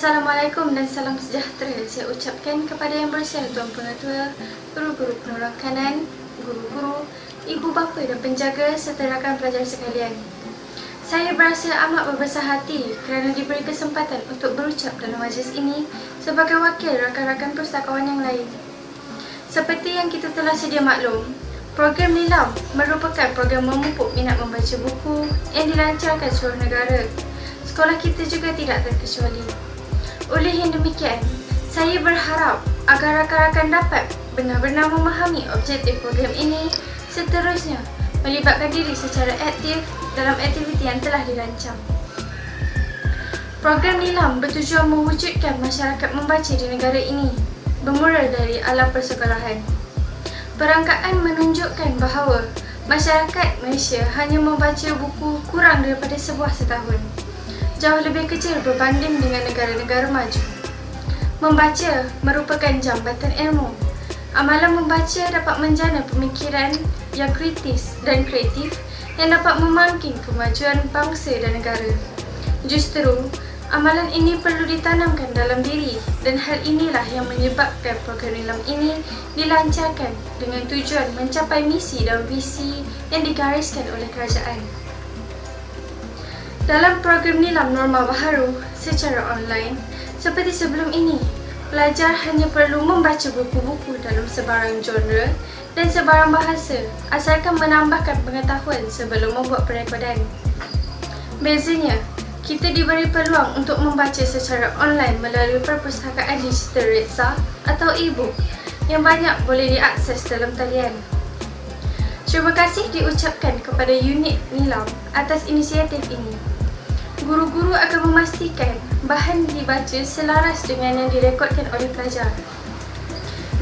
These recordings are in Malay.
Assalamualaikum dan salam sejahtera saya ucapkan kepada yang berusia tuan pengetua, guru-guru penolong kanan, guru-guru, ibu bapa dan penjaga serta rakan pelajar sekalian. Saya berasa amat berbesar hati kerana diberi kesempatan untuk berucap dalam majlis ini sebagai wakil rakan-rakan pustakawan yang lain. Seperti yang kita telah sedia maklum, program Nilam merupakan program memupuk minat membaca buku yang dilancarkan seluruh negara. Sekolah kita juga tidak terkecuali. Oleh yang demikian, saya berharap agar rakan-rakan dapat benar-benar memahami objektif program ini, seterusnya melibatkan diri secara aktif dalam aktiviti yang telah dirancang. Program Nilam bertujuan mewujudkan masyarakat membaca di negara ini bermula dari alam persekolahan. Perangkaan menunjukkan bahawa masyarakat Malaysia hanya membaca buku kurang daripada sebuah setahun, jauh lebih kecil berbanding dengan negara-negara maju. Membaca merupakan jambatan ilmu. Amalan membaca dapat menjana pemikiran yang kritis dan kreatif yang dapat memangkin kemajuan bangsa dan negara. Justru, amalan ini perlu ditanamkan dalam diri dan hal inilah yang menyebabkan program Nilam ini dilancarkan dengan tujuan mencapai misi dan visi yang digariskan oleh kerajaan. Dalam program Nilam norma baharu secara online, seperti sebelum ini, pelajar hanya perlu membaca buku-buku dalam sebarang genre dan sebarang bahasa asalkan menambahkan pengetahuan sebelum membuat perekodan. Bezanya, kita diberi peluang untuk membaca secara online melalui perpustakaan digital Reza atau e-book yang banyak boleh diakses dalam talian. Terima kasih diucapkan kepada unit Nilam atas inisiatif ini. Guru-guru akan memastikan bahan dibaca selaras dengan yang direkodkan oleh pelajar.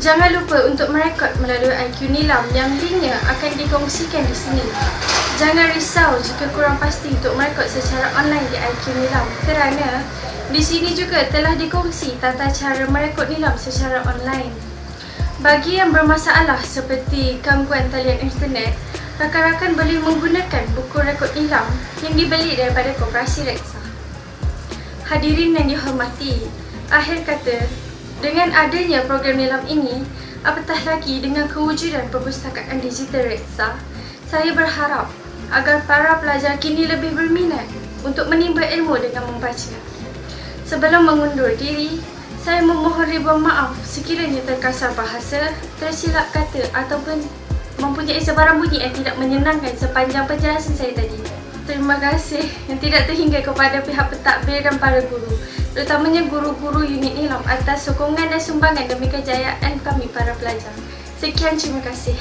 Jangan lupa untuk merekod melalui IQ Nilam yang linknya akan dikongsikan di sini. Jangan risau jika kurang pasti untuk merekod secara online di IQ Nilam kerana di sini juga telah dikongsi tata cara merekod Nilam secara online. Bagi yang bermasalah seperti gangguan talian internet, rakan-rakan boleh menggunakan buku rekod Nilam yang dibeli daripada Koperasi Reksa. Hadirin yang dihormati, akhir kata, dengan adanya program Nilam ini, apatah lagi dengan kewujudan perpustakaan digital Reksa, saya berharap agar para pelajar kini lebih berminat untuk menimba ilmu dengan membaca. Sebelum mengundur diri, saya memohon ribuan maaf sekiranya terkasar bahasa, tersilap kata ataupun mempunyai sebarang bunyi yang tidak menyenangkan sepanjang penjelasan saya tadi. Terima kasih yang tidak terhingga kepada pihak pentadbir dan para guru, terutamanya guru-guru unit Nilam atas sokongan dan sumbangan demi kejayaan kami para pelajar. Sekian, terima kasih.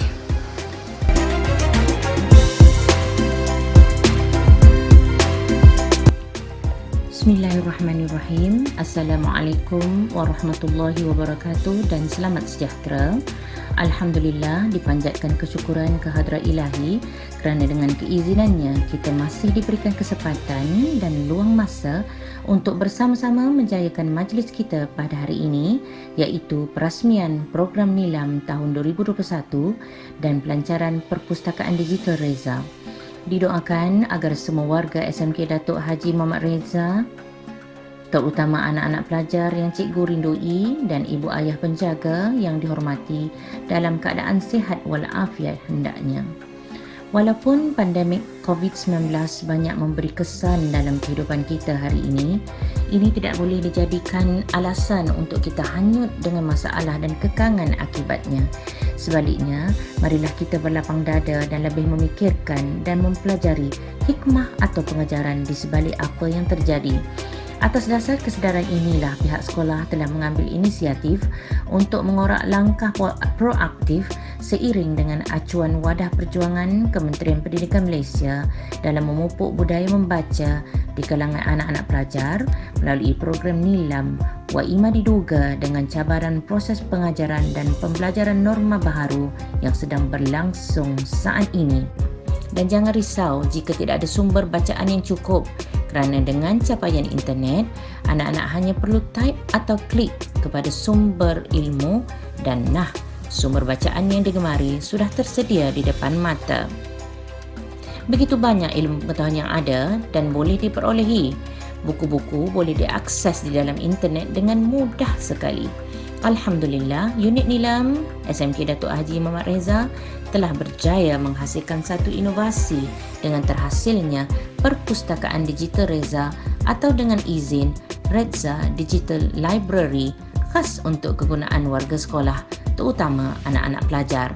Bismillahirrahmanirrahim. Assalamualaikum warahmatullahi wabarakatuh dan selamat sejahtera. Alhamdulillah, dipanjatkan kesyukuran kehadrat ilahi kerana dengan keizinannya kita masih diberikan kesempatan dan luang masa untuk bersama-sama menjayakan majlis kita pada hari ini, iaitu perasmian program Nilam tahun 2021 dan pelancaran perpustakaan digital Reza. Didoakan agar semua warga SMK Datuk Haji Muhammad Reza, terutama anak-anak pelajar yang cikgu rindui dan ibu ayah penjaga yang dihormati, dalam keadaan sihat walafiat hendaknya. Walaupun pandemik COVID-19 banyak memberi kesan dalam kehidupan kita hari ini tidak boleh dijadikan alasan untuk kita hanyut dengan masalah dan kekangan akibatnya. Sebaliknya, marilah kita berlapang dada dan lebih memikirkan dan mempelajari hikmah atau pengajaran di sebalik apa yang terjadi. Atas dasar kesedaran inilah pihak sekolah telah mengambil inisiatif untuk mengorak langkah proaktif seiring dengan acuan Wadah Perjuangan Kementerian Pendidikan Malaysia dalam memupuk budaya membaca di kalangan anak-anak pelajar melalui program Nilam. Waima diduga dengan cabaran proses pengajaran dan pembelajaran norma baharu yang sedang berlangsung saat ini. Dan jangan risau jika tidak ada sumber bacaan yang cukup, kerana dengan capaian internet, anak-anak hanya perlu type atau klik kepada sumber ilmu dan sumber bacaan yang digemari sudah tersedia di depan mata. Begitu banyak ilmu pengetahuan yang ada dan boleh diperolehi. Buku-buku boleh diakses di dalam internet dengan mudah sekali. Alhamdulillah, unit Nilam SMK Datuk Haji Muhammad Reza telah berjaya menghasilkan satu inovasi dengan terhasilnya Perpustakaan Digital Reza atau dengan izin Reza Digital Library khas untuk kegunaan warga sekolah, terutama anak-anak pelajar.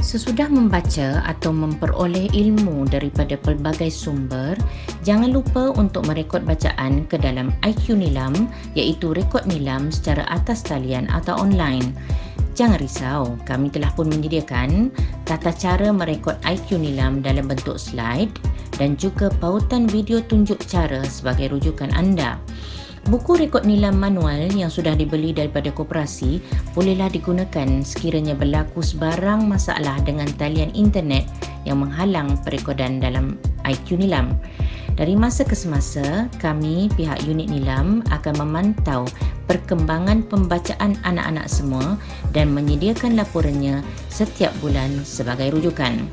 Sesudah membaca atau memperoleh ilmu daripada pelbagai sumber, jangan lupa untuk merekod bacaan ke dalam IQ Nilam, iaitu rekod Nilam secara atas talian atau online. Jangan risau, kami telah pun menyediakan tata cara merekod IQ Nilam dalam bentuk slide dan juga pautan video tunjuk cara sebagai rujukan anda. Buku rekod Nilam manual yang sudah dibeli daripada koperasi bolehlah digunakan sekiranya berlaku sebarang masalah dengan talian internet yang menghalang perekodan dalam IQ Nilam. Dari masa ke semasa, kami pihak unit Nilam akan memantau perkembangan pembacaan anak-anak semua dan menyediakan laporannya setiap bulan sebagai rujukan.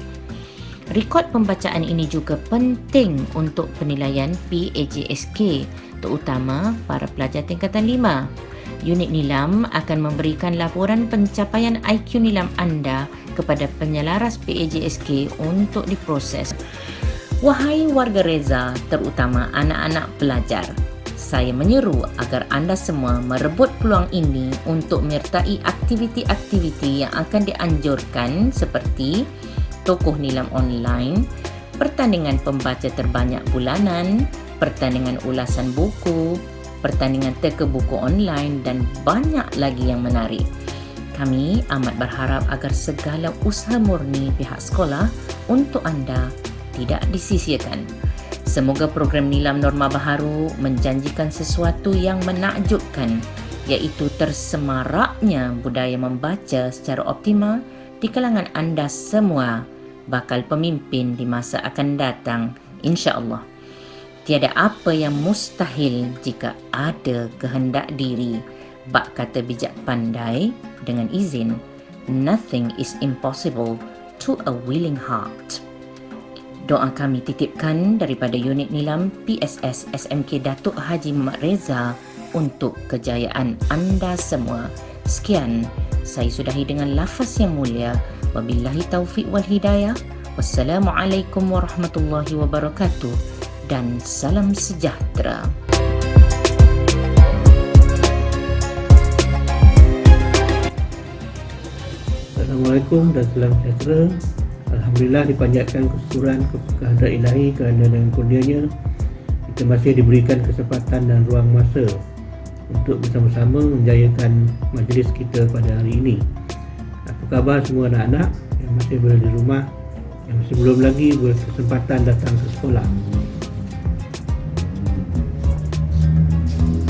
Rekod pembacaan ini juga penting untuk penilaian PAJSK, terutama para pelajar tingkatan 5. Unit Nilam akan memberikan laporan pencapaian IQ Nilam anda kepada penyelaras PAJSK untuk diproses. Wahai warga Reza, terutama anak-anak pelajar, saya menyeru agar anda semua merebut peluang ini untuk menyertai aktiviti-aktiviti yang akan dianjurkan seperti tokoh Nilam online, pertandingan pembaca terbanyak bulanan, pertandingan ulasan buku, pertandingan teka buku online dan banyak lagi yang menarik. Kami amat berharap agar segala usaha murni pihak sekolah untuk anda tidak disisihkan. Semoga program Nilam Norma Baharu menjanjikan sesuatu yang menakjubkan, iaitu tersemaraknya budaya membaca secara optimal di kalangan anda semua, bakal pemimpin di masa akan datang, insya-Allah. Tiada apa yang mustahil jika ada kehendak diri. Bak kata bijak pandai, dengan izin, nothing is impossible to a willing heart. Doa kami titipkan daripada unit Nilam PSS SMK Datuk Haji Muhammad Reza untuk kejayaan anda semua. Sekian, saya sudahi dengan lafaz yang mulia. Wabillahi taufiq wal hidayah. Wassalamualaikum warahmatullahi wabarakatuh dan salam sejahtera. Assalamualaikum dan salam sejahtera. Alhamdulillah, dipanjatkan kesyukuran kehadrat ilahi kerana dengan kurnianya kita masih diberikan kesempatan dan ruang masa untuk bersama-sama menjayakan majlis kita pada hari ini. Apa khabar semua anak-anak yang masih berada di rumah, yang masih belum lagi berkesempatan datang ke sekolah?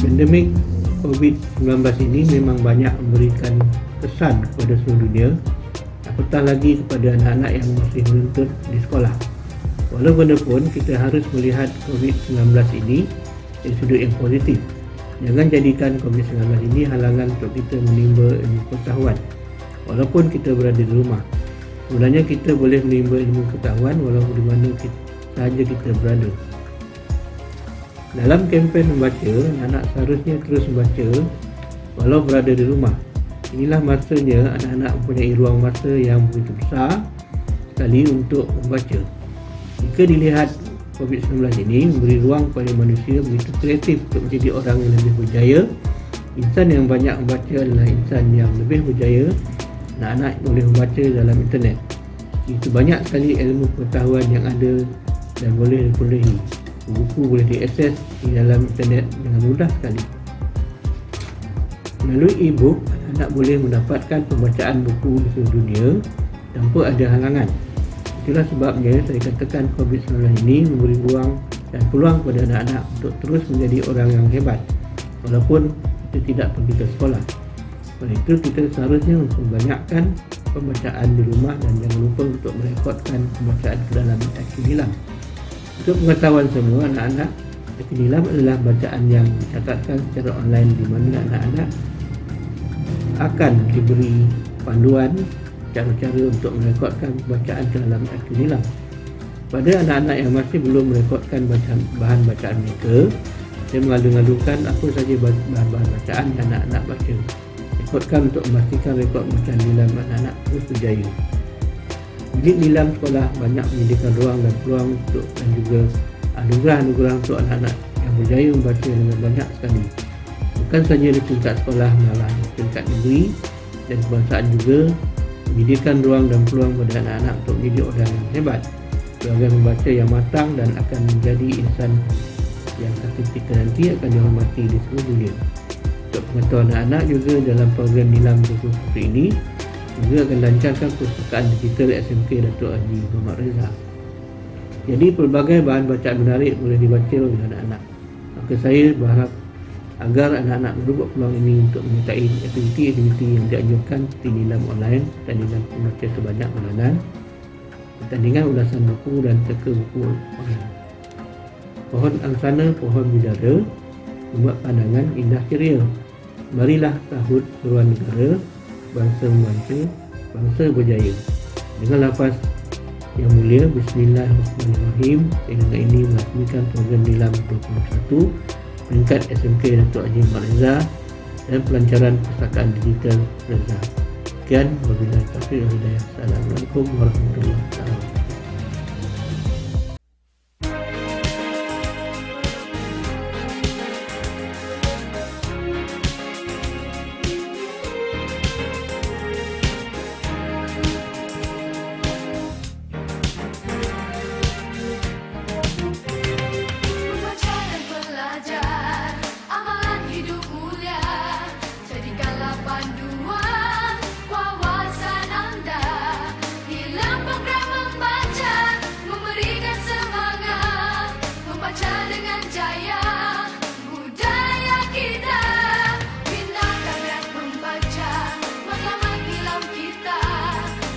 Pandemik COVID-19 ini memang banyak memberikan kesan kepada seluruh dunia, apatah lagi kepada anak-anak yang masih menuntut di sekolah. Walau bagaimanapun, kita harus melihat COVID-19 ini dari sudut yang positif. Jangan jadikan COVID-19 ini halangan untuk kita menimba ilmu pengetahuan walaupun kita berada di rumah. Sebenarnya kita boleh menimba ilmu pengetahuan walaupun di mana sahaja kita berada. Dalam kempen membaca, anak-anak seharusnya terus membaca walau berada di rumah. Inilah masanya anak-anak mempunyai ruang masa yang begitu besar sekali untuk membaca. Jika dilihat, COVID-19 ini memberi ruang kepada manusia begitu kreatif untuk menjadi orang yang lebih berjaya. Insan yang banyak membaca adalah insan yang lebih berjaya. Anak-anak boleh membaca dalam internet. Itu banyak sekali ilmu pengetahuan yang ada dan boleh diperolehi. Buku boleh diakses di dalam internet dengan mudah sekali. Melalui e-book, anak boleh mendapatkan pembacaan buku di seluruh dunia tanpa ada halangan. Itulah sebabnya saya katakan COVID-19 ini memberi ruang dan peluang kepada anak-anak untuk terus menjadi orang yang hebat walaupun kita tidak pergi ke sekolah. Oleh itu, kita seharusnya membanyakkan pembacaan di rumah dan jangan lupa untuk merekodkan pembacaan ke dalam IQ Nilam. Untuk pengetahuan semua anak-anak, IQ Nilam adalah bacaan yang dicatatkan secara online di mana anak-anak akan diberi panduan cara-cara untuk merekodkan bacaan ke dalam IQ Nilam. Pada anak-anak yang masih belum merekodkan bahan bacaan mereka, Saya mengalu-alukan apa saja bahan-bahan bacaan yang anak-anak baca. Rekodkan untuk memastikan rekod bacaan nilam anak-anak terus berjaya. Bilik nilam sekolah banyak menyediakan ruang dan peluang untuk dan juga anugerah-anugerah untuk anak-anak yang berjaya membaca dengan banyak sekali. Bukan sahaja di tingkat sekolah, malah di tingkat negeri dan kebangsaan juga menyediakan ruang dan peluang pada anak-anak untuk menjadi orang yang hebat, sebagai membaca yang matang dan akan menjadi insan yang satu ketika nanti akan dihormati di seluruh dunia. Untuk pengetahuan anak-anak juga dalam program nilam buku seperti ini juga akan lancarkan perpustakaan digital SMK Datuk Haji Muhammad Reza. Jadi pelbagai bahan bacaan menarik boleh dibaca oleh anak-anak. Maka saya berharap agar anak-anak berebut peluang ini untuk menyertai aktiviti-aktiviti yang dianjurkan seperti nilam online, pertandingan pembaca terbanyak bulanan, pertandingan ulasan buku dan teka buku online. Pohon angsana, pohon bidara, membuat pandangan indah ceria. Marilah sahut seruan negara, bangsa membantu, bangsa berjaya. Dengan lafaz yang mulia, Bismillahirrahmanirrahim, dengan ini merasmikan program nilam 21 peringkat SMK Datuk Haji Muhammad Reza dan pelancaran perpustakaan digital Reza. Sekian, wabillahi taufiq wal hidayah. Assalamualaikum warahmatullahi wabarakatuh. Membaca dan belajar, amalan hidup mulia, jadikanlah panduan wawasan Anda. Dalam program membaca, memberikan semangat, membaca dengan jaya, budaya kita. Bina kadar membaca, matlamat nilam kita,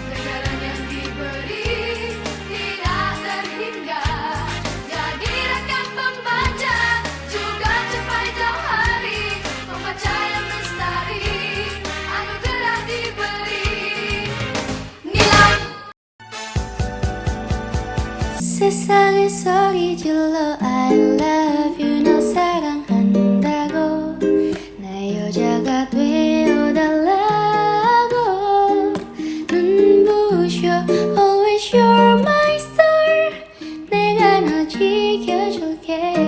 pelajaran yang diberi tidak terhingga. Jadi rakan pembaca, juga capai jauh hari, membaca yang lestari, anugerah diberi. Nilam. 세상에서 잊을러 I love you 너 사랑한다고 나 여자가 되어달라고 눈부셔 always you're my star 내가 너 지켜줄게.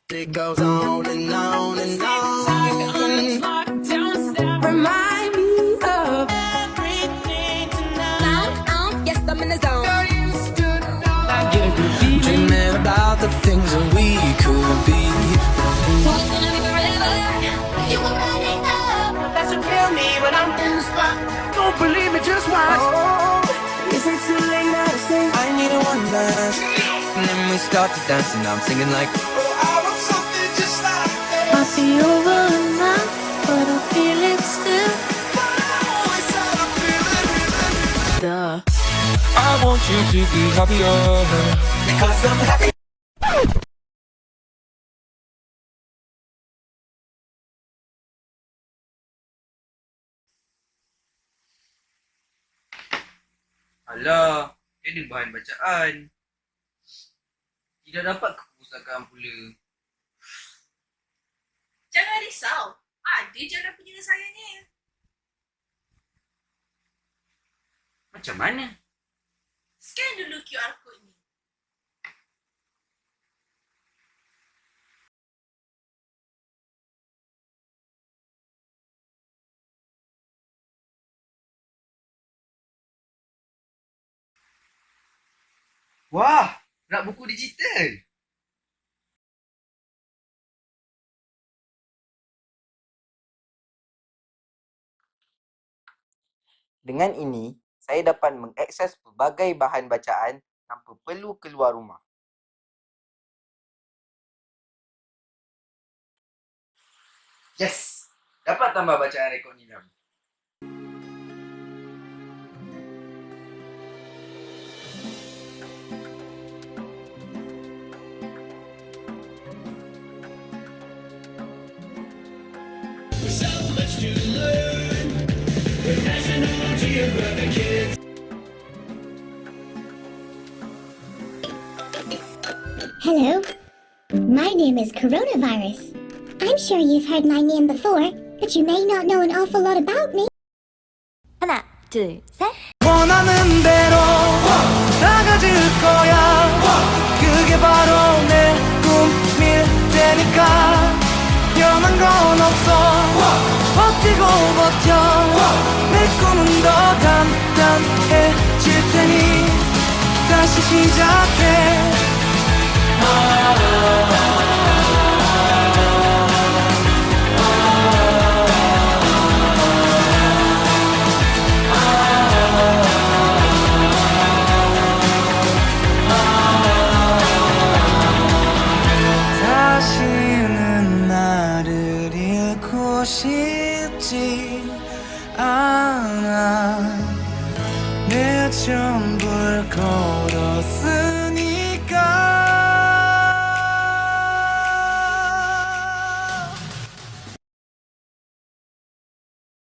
It goes on and on and on. Remind me of everything tonight. Yes, I'm in the zone. Dreaming about the things that we could be. So it's gonna be forever. You were running up. That's what tell me when I'm in the spot. Don't believe me, just watch. Oh, is it too late now to say I need a one dance? And then we start to dance and I'm singing like, oh, I want something just like that. Might be over now, but I feel it still. Oh, it's how I feel it. Duh. I want you to be happier. Because I'm happy. Alah, ada bahan bacaan. Tidak dapat ke perpustakaan pula. Jangan risau, ada jalan penyelesaiannya. Macam mana? Scan dulu QR code ni. Wah, nak buku digital. Dengan ini, saya dapat mengakses pelbagai bahan bacaan tanpa perlu keluar rumah. Yes, dapat tambah bacaan rekod nilam. Hello. My name is Coronavirus. I'm sure you've heard my name before, but you may not know an awful lot about me. 하나, 둘, 셋. 원하는 대로 사가질 거야. 그게 바로 내 꿈일 테니까 변한 건 없어. 버티고 버텨. 내 꿈은 더 단단해질 테니 다시 시작해. 다시는 나를 잃고 싶지 않아. 내 전부를